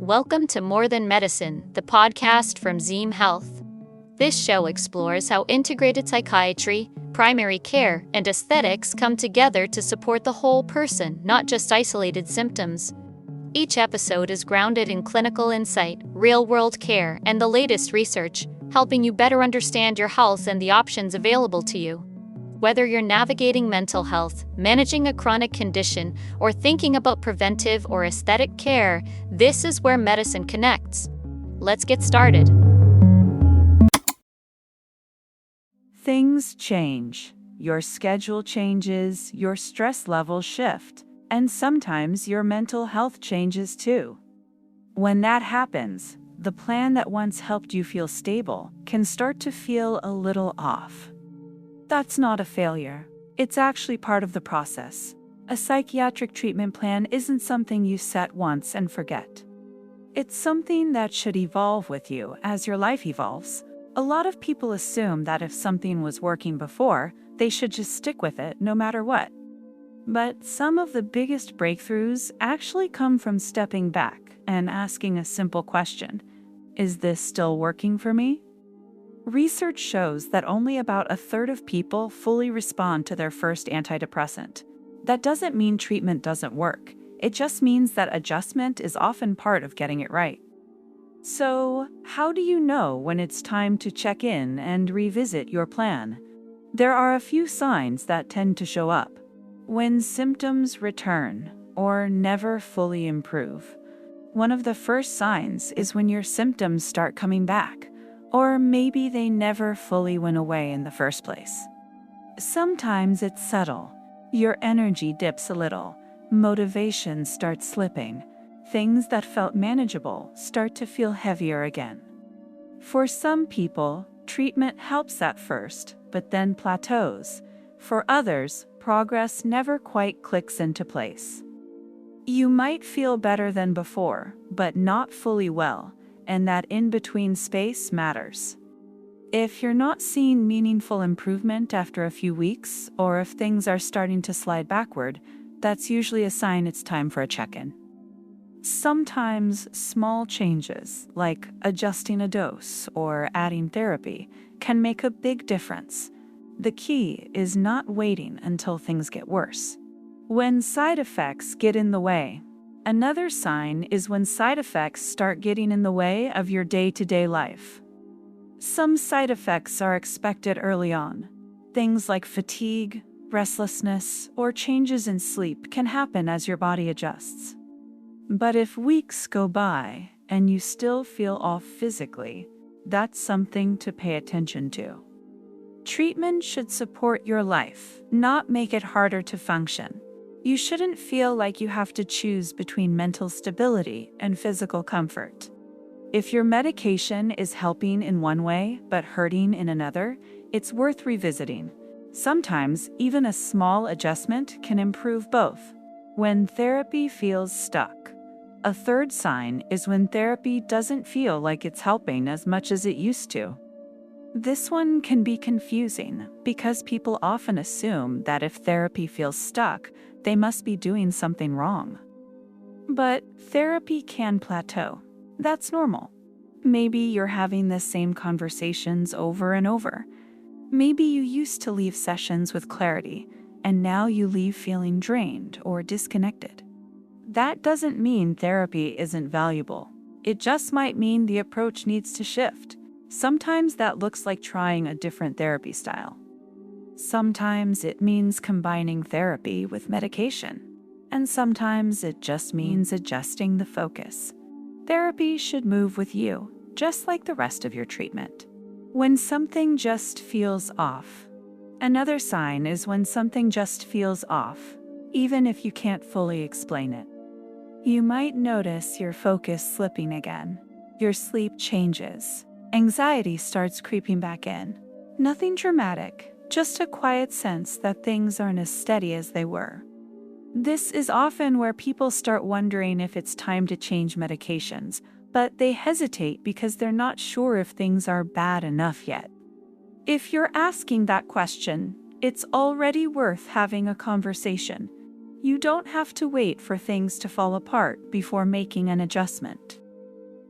Welcome to More Than Medicine, the podcast from Zeam Health. This show explores how integrated psychiatry, primary care, and aesthetics come together to support the whole person, not just isolated symptoms. Each episode is grounded in clinical insight, real-world care, and the latest research, helping you better understand your health and the options available to you. Whether you're navigating mental health, managing a chronic condition, or thinking about preventive or aesthetic care, this is where medicine connects. Let's get started. Things change. Your schedule changes, your stress levels shift, and sometimes your mental health changes too. When that happens, the plan that once helped you feel stable can start to feel a little off. That's not a failure. It's actually part of the process. A psychiatric treatment plan isn't something you set once and forget. It's something that should evolve with you as your life evolves. A lot of people assume that if something was working before, they should just stick with it no matter what. But some of the biggest breakthroughs actually come from stepping back and asking a simple question: is this still working for me? Research shows that only about a third of people fully respond to their first antidepressant. That doesn't mean treatment doesn't work. It just means that adjustment is often part of getting it right. So, how do you know when it's time to check in and revisit your plan? There are a few signs that tend to show up. When symptoms return or never fully improve. One of the first signs is when your symptoms start coming back. Or maybe they never fully went away in the first place. Sometimes it's subtle. Your energy dips a little. Motivation starts slipping. Things that felt manageable start to feel heavier again. For some people, treatment helps at first, but then plateaus. For others, progress never quite clicks into place. You might feel better than before, but not fully well. And that in-between space matters. If you're not seeing meaningful improvement after a few weeks, or if things are starting to slide backward, that's usually a sign it's time for a check-in. Sometimes small changes, like adjusting a dose or adding therapy, can make a big difference. The key is not waiting until things get worse. When side effects get in the way. Another sign is when side effects start getting in the way of your day-to-day life. Some side effects are expected early on. Things like fatigue, restlessness, or changes in sleep can happen as your body adjusts. But if weeks go by and you still feel off physically, that's something to pay attention to. Treatment should support your life, not make it harder to function. You shouldn't feel like you have to choose between mental stability and physical comfort. If your medication is helping in one way but hurting in another, it's worth revisiting. Sometimes even a small adjustment can improve both. When therapy feels stuck. A third sign is when therapy doesn't feel like it's helping as much as it used to. This one can be confusing because people often assume that if therapy feels stuck, they must be doing something wrong. But therapy can plateau. That's normal. Maybe you're having the same conversations over and over. Maybe you used to leave sessions with clarity, and now you leave feeling drained or disconnected. That doesn't mean therapy isn't valuable. It just might mean the approach needs to shift. Sometimes that looks like trying a different therapy style. Sometimes it means combining therapy with medication, and sometimes it just means adjusting the focus. Therapy should move with you, just like the rest of your treatment. When something just feels off. Another sign is when something just feels off, even if you can't fully explain it. You might notice your focus slipping again. Your sleep changes. Anxiety starts creeping back in. Nothing dramatic. Just a quiet sense that things aren't as steady as they were. This is often where people start wondering if it's time to change medications, but they hesitate because they're not sure if things are bad enough yet. If you're asking that question, it's already worth having a conversation. You don't have to wait for things to fall apart before making an adjustment.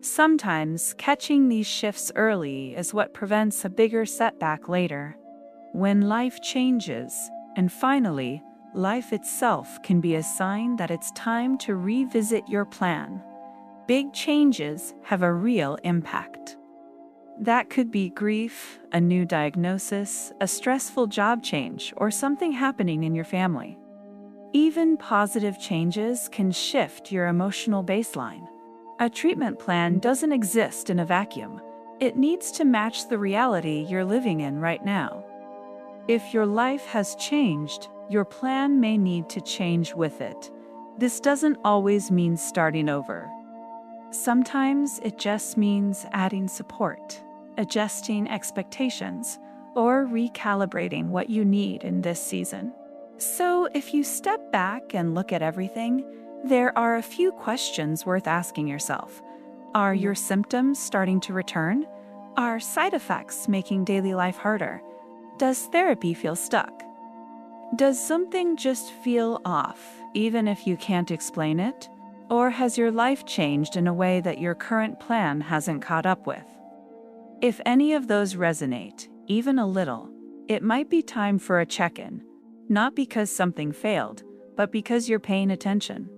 Sometimes catching these shifts early is what prevents a bigger setback later. When life changes, and finally, life itself can be a sign that it's time to revisit your plan. Big changes have a real impact. That could be grief, a new diagnosis, a stressful job change, or something happening in your family. Even positive changes can shift your emotional baseline. A treatment plan doesn't exist in a vacuum. It needs to match the reality you're living in right now. If your life has changed, your plan may need to change with it. This doesn't always mean starting over. Sometimes it just means adding support, adjusting expectations, or recalibrating what you need in this season. So if you step back and look at everything, there are a few questions worth asking yourself. Are your symptoms starting to return? Are side effects making daily life harder? Does therapy feel stuck? Does something just feel off, even if you can't explain it? Or has your life changed in a way that your current plan hasn't caught up with? If any of those resonate, even a little, it might be time for a check-in, not because something failed, but because you're paying attention.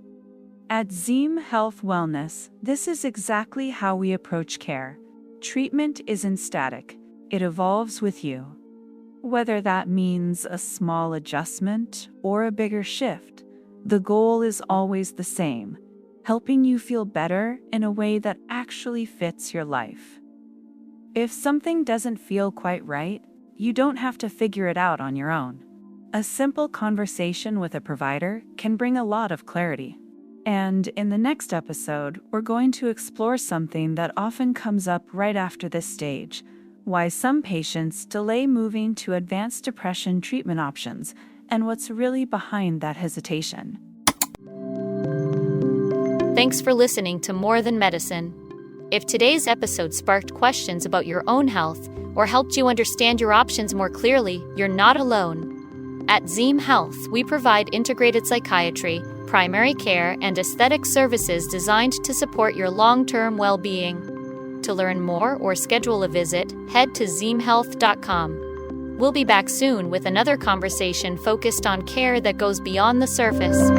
At Zeam Health Wellness, this is exactly how we approach care. Treatment isn't static, it evolves with you. Whether that means a small adjustment or a bigger shift, the goal is always the same, helping you feel better in a way that actually fits your life. If something doesn't feel quite right, you don't have to figure it out on your own. A simple conversation with a provider can bring a lot of clarity. And in the next episode, we're going to explore something that often comes up right after this stage: why some patients delay moving to advanced depression treatment options, and what's really behind that hesitation. Thanks for listening to More Than Medicine. If today's episode sparked questions about your own health or helped you understand your options more clearly, you're not alone. At Zeam Health, we provide integrated psychiatry, primary care, and aesthetic services designed to support your long-term well-being. To learn more or schedule a visit, head to zeamhealth.com. We'll be back soon with another conversation focused on care that goes beyond the surface.